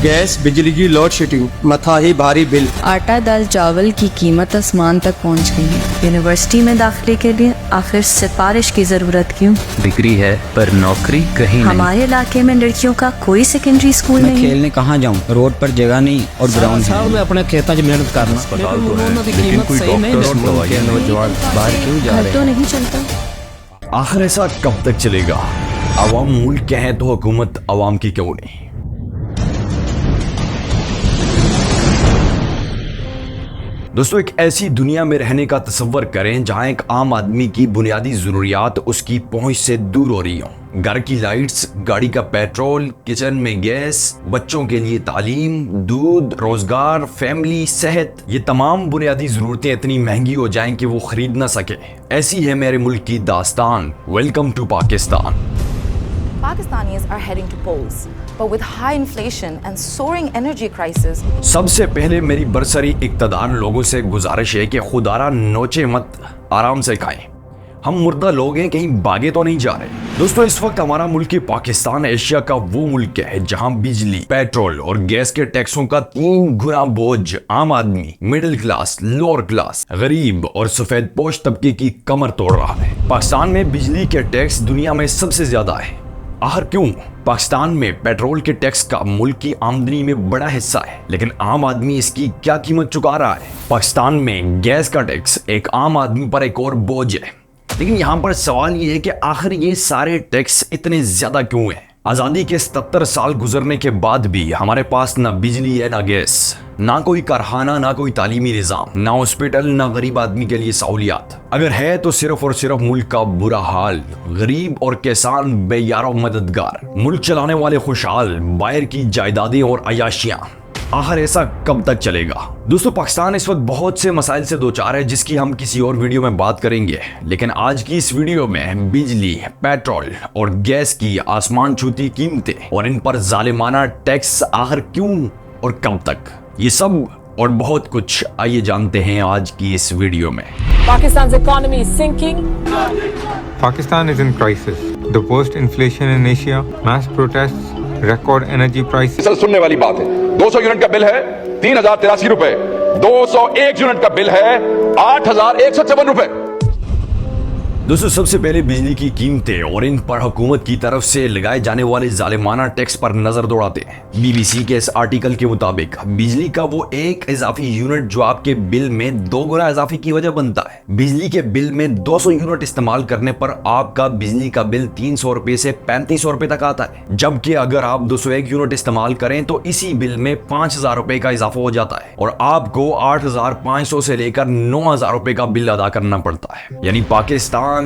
Gas बिजली की load shedding, मथा ही भारी बिल। आटा दाल चावल की कीमत आसमान तक पहुंच गई है। यूनिवर्सिटी में दाखिले के लिए आखिर सिफारिश की जरूरत क्यों? डिग्री है पर नौकरी कहीं नहीं। हमारे इलाके में लड़कियों का कोई सेकेंडरी स्कूल मैं नहीं। खेलने कहाँ जाऊँ? रोड पर जगह नहीं और ग्राउंड है। मैं अपने खेतों में मेहनत करना, अस्पताल तो है, लेकिन कोई डॉक्टर और दवाइयाँ नहीं। नौजवान बाहर क्यों जा घर रहे तो हैं? नहीं चलता। आखिर ऐसा कब तक चलेगा? अवाम मुल्क के हैं तो हुकूमत अवाम की क्यों नहीं? दोस्तों, एक ऐसी दुनिया में रहने का तसव्वुर करें जहां एक आम आदमी की बुनियादी जरूरियात उसकी पहुंच से दूर हो रही हों। घर की लाइट्स, गाड़ी का पेट्रोल, किचन में गैस, बच्चों के लिए तालीम, दूध, रोजगार, फैमिली, सेहत, ये तमाम बुनियादी जरूरतें इतनी महंगी हो जाएं कि वो खरीद ना सके। ऐसी है मेरे मुल्क की दास्तान। Welcome to Pakistan. Pakistanis are heading to polls, but with high inflation and soaring energy crisis. सबसे पहले मेरी बरसरी इक़्तिदार लोगों से गुजारिश है कि खुदारा नोचे मत, आराम से खाएं। हम मुर्दा लोग हैं, कहीं भागे तो नहीं जा रहे। दोस्तों, इस वक्त हमारा मुल्क पाकिस्तान एशिया का वो मुल्क है जहां बिजली, पेट्रोल और गैस के टैक्सों का 3 गुना बोझ आम आदमी, मिडिल क्लास, लोअर क्लास, गरीब और सफेद पोश तबके की कमर तोड़ रहा है। पाकिस्तान में बिजली के टैक्स दुनिया में सबसे ज्यादा है। आखिर क्यों? पाकिस्तान में पेट्रोल के टैक्स का मुल्क की आमदनी में बड़ा हिस्सा है, लेकिन आम आदमी इसकी क्या कीमत चुका रहा है? पाकिस्तान में गैस का टैक्स एक आम आदमी पर एक और बोझ है। लेकिन यहाँ पर सवाल ये है कि आखिर ये सारे टैक्स इतने ज्यादा क्यों हैं? आज़ादी के 77 साल गुजरने के बाद भी हमारे पास ना बिजली है, ना गैस, ना कोई कारखाना, ना कोई तालीमी निज़ाम, ना हॉस्पिटल, ना गरीब आदमी के लिए सहूलियात। अगर है तो सिर्फ और सिर्फ मुल्क का बुरा हाल, गरीब और किसान बेयारो मददगार, मुल्क चलाने वाले खुशहाल, बाहर की जायदादें और अयाशियां। आखिर ऐसा कब तक चलेगा? दोस्तों, पाकिस्तान इस वक्त बहुत से मसाइल से दो चार है, जिसकी हम किसी और वीडियो में बात करेंगे। लेकिन आज की इस वीडियो में बिजली, पेट्रोल और गैस की आसमान छूती कीमतें और इन पर जालिमाना टैक्स आखिर क्यों और कब तक, ये सब और बहुत कुछ आइए जानते हैं आज की इस वीडियो में। Pakistan's economy is sinking. Pakistan is in crisis. The worst inflation in Asia, mass protests, record energy prices. Sir, सुनने वाली बात है। 200 यूनिट का बिल है 3083 रुपए, 201 यूनिट का बिल है 8154 रुपए। दोस्तों, सबसे पहले बिजली की कीमतें और इन पर हुकूमत की तरफ से लगाए जाने वाले जालिमाना टैक्स पर नजर दौड़ाते हैं। बीबीसी के इस आर्टिकल के मुताबिक बिजली का वो एक इजाफी यूनिट जो आपके बिल में 2 गुना इजाफे की वजह बनता है। बिजली के बिल में 200 यूनिट इस्तेमाल करने पर आपका बिजली का बिल 300 रुपए से 3500 रुपए तक आता है, जबकि अगर आप 201 यूनिट इस्तेमाल करें तो इसी बिल में 5000 रुपए का इजाफा हो जाता है और आपको 8500 से लेकर 9000 रुपए का बिल अदा करना पड़ता है। यानी पाकिस्तान,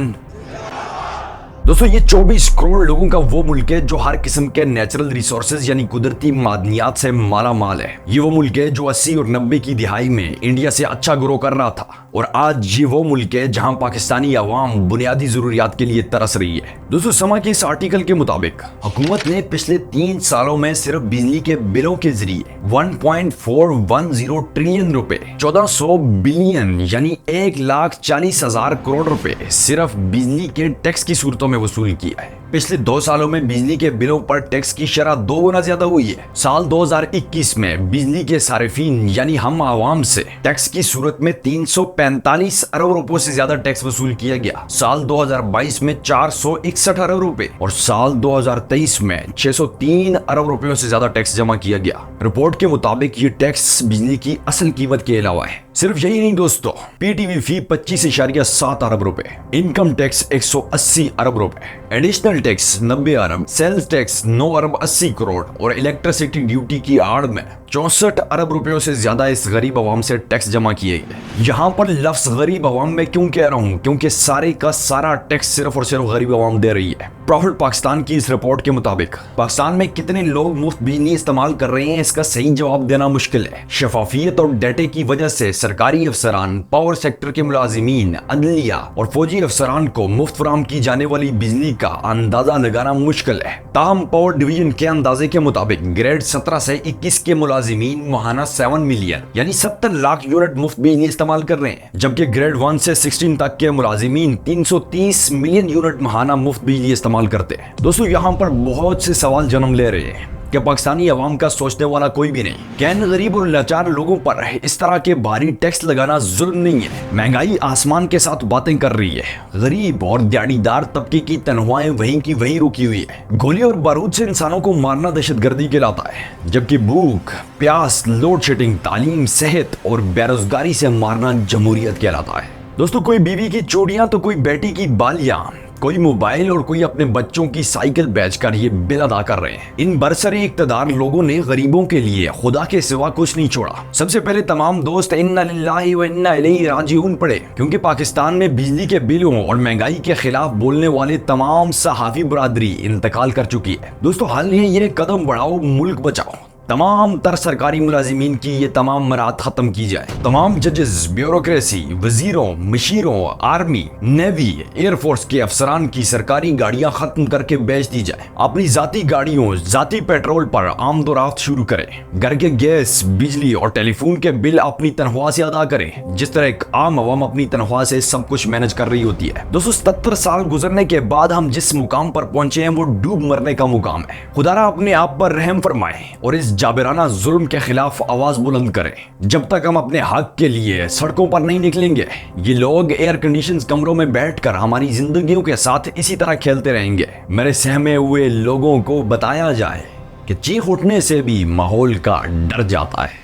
दोस्तों, ये 24 करोड़ लोगों का वो मुल्क है जो हर किस्म के नेचुरल रिसोर्सेज यानी कुदरती मादनियात से माला माल है। ये वो मुल्क है जो 80 और 90 की दिहाई में इंडिया से अच्छा ग्रो कर रहा था, और आज ये वो मुल्क है जहां पाकिस्तानी अवाम बुनियादी जरूरियात के लिए तरस रही है। दोस्तों, समा के इस आर्टिकल के मुताबिक हुकूमत ने पिछले 3 सालों में सिर्फ बिजली के बिलों के जरिए 1.410 ट्रिलियन रुपए, 1400 बिलियन यानी 1,40,000 करोड़ रुपए सिर्फ बिजली के टैक्स की सूरतों में वसूल किया है। पिछले 2 सालों में बिजली के बिलों पर टैक्स की शरह 2 गुना ज्यादा हुई है। साल 2021 में बिजली के सारिफीन यानी हम आवाम से टैक्स की सूरत में 345 अरब रुपयों से ज्यादा टैक्स वसूल किया गया। साल 2022 में 461 अरब रुपए और साल 2023 में 603 अरब रुपयों से ज्यादा टैक्स जमा किया गया। रिपोर्ट के मुताबिक ये टैक्स बिजली की असल कीमत के अलावा है। सिर्फ यही नहीं दोस्तों, पीटीवी फी 25.7 अरब रुपए, इनकम टैक्स 180 अरब रुपए, एडिशनल टैक्स 90 अरब, सेल्स टैक्स 9 अरब 80 करोड़ और इलेक्ट्रिसिटी ड्यूटी की आड़ में 64 अरब रुपयों से ज्यादा इस गरीब अवाम से टैक्स जमा किए गए। यहाँ पर लफ्ज गरीब अवाम में क्यों कह रहा हूँ? क्योंकि सारे का सारा टैक्स सिर्फ और सिर्फ गरीब अवाम दे रही है। प्रॉफिट पाकिस्तान की इस रिपोर्ट के मुताबिक पाकिस्तान में कितने लोग मुफ्त बिजली इस्तेमाल कर रहे हैं, इसका सही जवाब देना मुश्किल है। शफाफियत और डेटे की वजह से सरकारी अफसरान, पावर सेक्टर के मुलाजिमीन, अदलिया और फौजी अफसरान को मुफ्त फराहम की जाने वाली बिजली का अंदाजा लगाना मुश्किल है। ताहम पावर डिवीजन के अंदाजे के मुताबिक ग्रेड 17 से 21 के मुलाजिमीन माहाना 7 मिलियन यानी 70 लाख यूनिट मुफ्त बिजली इस्तेमाल कर रहे हैं, जबकि ग्रेड 1 से 16 तक के मुलाजिमीन 330 मिलियन यूनिट माहाना मुफ्त बिजली इस्तेमाल करते हैं। दोस्तों, यहाँ पर बहुत से सवाल जन्म ले रहे हैं कि पाकिस्तानी अवाम का सोचने वाला कोई भी नहीं। कैन गरीब और लाचार लोगों पर इस तरह के भारी टैक्स लगाना जुल्म नहीं है। महंगाई आसमान के साथ बातें कर रही है। गरीब और दिहाड़ीदार तबके की तनख्वाहें वहीं की वहीं रुकी हुई है। गोली और बारूद से इंसानों को मारना दहशतगर्दी कहलाता है, जबकि भूख, प्यास, लोड शेडिंग, तालीम, सेहत और बेरोजगारी से मारना जमहूरियत कहलाता है। दोस्तों, कोई बीवी की चूड़ियां तो कोई बेटी की बालियां, कोई मोबाइल और कोई अपने बच्चों की साइकिल बेचकर ये बिल अदा कर रहे हैं। इन बरसरे इक़्तिदार लोगों ने गरीबों के लिए खुदा के सिवा कुछ नहीं छोड़ा। सबसे पहले तमाम दोस्त इन्ना लिल्लाहि व इन्ना इलैहि राजिऊन पढ़े, क्योंकि पाकिस्तान में बिजली के बिलों और महंगाई के खिलाफ बोलने वाले तमाम सहाफी बरादरी इंतकाल कर चुकी है। दोस्तों, हाल ही ये कदम बढ़ाओ मुल्क बचाओ, तमाम तर सरकारी मुलाजिमीन की ये तमाम मराद खत्म की जाए। तमाम जजेस, ब्यूरोक्रेसी, वजीरों, मशीरों, आर्मी, नेवी, एयरफोर्स के अफसरान की सरकारी गाड़ियां खत्म करके बेच दी जाए। अपनी जाती गाड़ियों, जाती पेट्रोल पर आमदोरफ्त शुरू करें। घर के गैस, बिजली और टेलीफोन के बिल अपनी तनख्वाह से अदा करें, जिस तरह एक आम अवाम अपनी तनख्वाह से सब कुछ मैनेज कर रही होती है। दोस्तों, 77 साल गुजरने के बाद हम जिस मुकाम पर पहुंचे हैं वो डूब मरने का मुकाम है। खुदारा अपने आप पर रहम फरमाए और इस जाबिराना जुल्म के खिलाफ आवाज बुलंद करें। जब तक हम अपने हक के लिए सड़कों पर नहीं निकलेंगे, ये लोग एयर कंडीशन कमरों में बैठकर हमारी जिंदगियों के साथ इसी तरह खेलते रहेंगे। मेरे सहमे हुए लोगों को बताया जाए कि चीख उठने से भी माहौल का डर जाता है।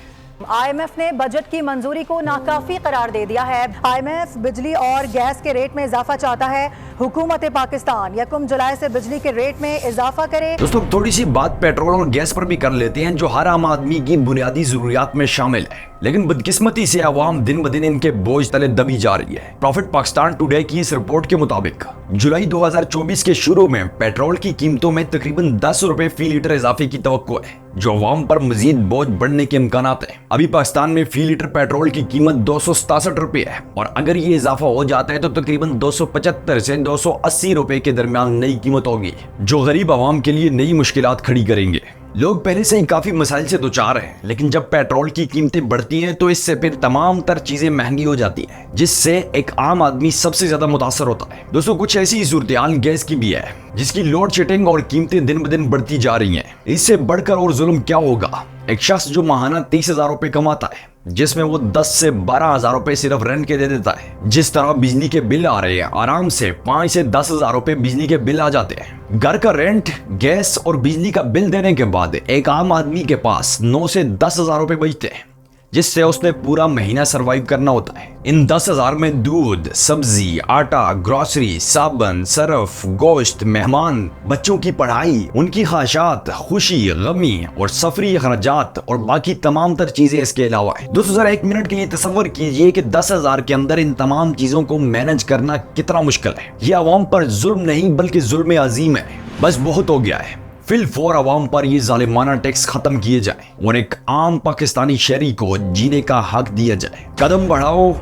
IMF ने बजट की मंजूरी को नाकाफी करार दे दिया है। IMF बिजली और गैस के रेट में इजाफा चाहता है। हुकूमत पाकिस्तान 1 जुलाई से बिजली के रेट में इजाफा करे। दोस्तों, थोड़ी सी बात पेट्रोल और गैस पर भी कर लेते हैं, जो हर आम आदमी की बुनियादी जरूरियात में शामिल है, लेकिन बदकिस्मती से अवाम दिन ब दिन इनके बोझ तले दबी जा रही है। प्रॉफिट पाकिस्तान टुडे की इस रिपोर्ट के मुताबिक जुलाई 2024 के शुरू में पेट्रोल की कीमतों में तकरीबन 10 रुपए फी लीटर इजाफे की तवक्को है, जो अवाम पर मजीद बोझ बढ़ने के इम्कानात है। अभी पाकिस्तान में फी लीटर पेट्रोल की कीमत 267 रुपए है, और अगर ये इजाफा हो जाता है तो तकरीबन 275 से 280 रुपए के दरमियान नई कीमत होगी, जो गरीब अवाम के लिए नई मुश्किलात खड़ी करेंगे। लोग पहले से ही काफी मसाइल से दोचार हैं, लेकिन जब पेट्रोल की कीमतें बढ़ती हैं तो इससे फिर तमाम तर चीजें महंगी हो जाती हैं, जिससे एक आम आदमी सबसे ज्यादा मुतासर होता है। दोस्तों, कुछ ऐसी सूरत-ए-हाल गैस की भी है, जिसकी लोड शेडिंग और कीमतें दिन ब दिन बढ़ती जा रही हैं। इससे बढ़कर और जुल्म क्या होगा? एक शख्स जो माहाना 30,000 रुपए कमाता है, जिसमें वो 10 से 12,000 रुपए सिर्फ रेंट के दे देता है। जिस तरह बिजली के बिल आ रहे हैं, आराम से 5 से 10,000 रुपए बिजली के बिल आ जाते हैं। घर का रेंट, गैस और बिजली का बिल देने के बाद एक आम आदमी के पास 9 से 10,000 रुपए बचते हैं, जिससे उसने पूरा महीना सरवाइव करना होता है। इन 10,000 में दूध, सब्जी, आटा, ग्रोसरी, साबुन, सरफ, गोश्त, मेहमान, बच्चों की पढ़ाई, उनकी ख्वाहिशात, खुशी, गमी और सफरी अखराजात और बाकी तमाम तर चीजें इसके अलावा है। दोस्तों, जरा एक मिनट के लिए तसव्वुर कीजिए कि 10,000 के अंदर इन तमाम चीजों को मैनेज करना कितना मुश्किल है। ये अवाम पर जुल्म नहीं बल्कि जुल्म अजीम है। बस बहुत हो गया है। फिल फौर अवाम पर ये जालिमाना टैक्स खत्म किए जाए और एक आम पाकिस्तानी शहरी को जीने का हक दिया जाए। कदम बढ़ाओ,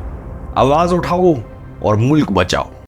आवाज उठाओ और मुल्क बचाओ।